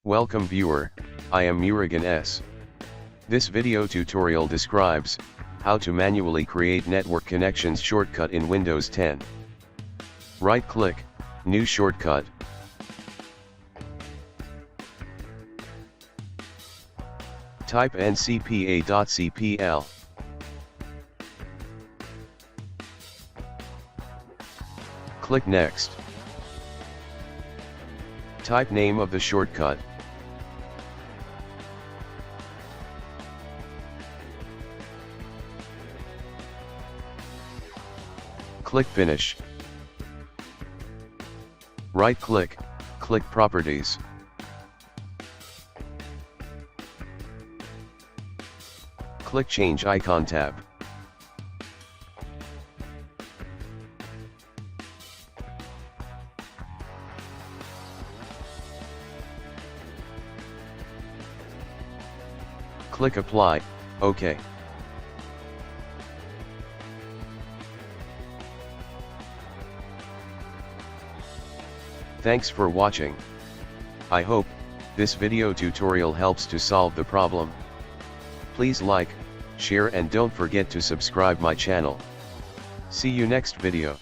Welcome viewer, I am Murugan S. This video tutorial describes how to manually create network connections shortcut in Windows 10. Right-click, New Shortcut. Type ncpa.cpl. Click Next. Type name of the shortcut. Click Finish. Right-click, click Properties. Click Change Icon tab. Click Apply, OK. Thanks for watching. I hope this video tutorial helps to solve the problem. Please like, share and don't forget to subscribe my channel. See you next video.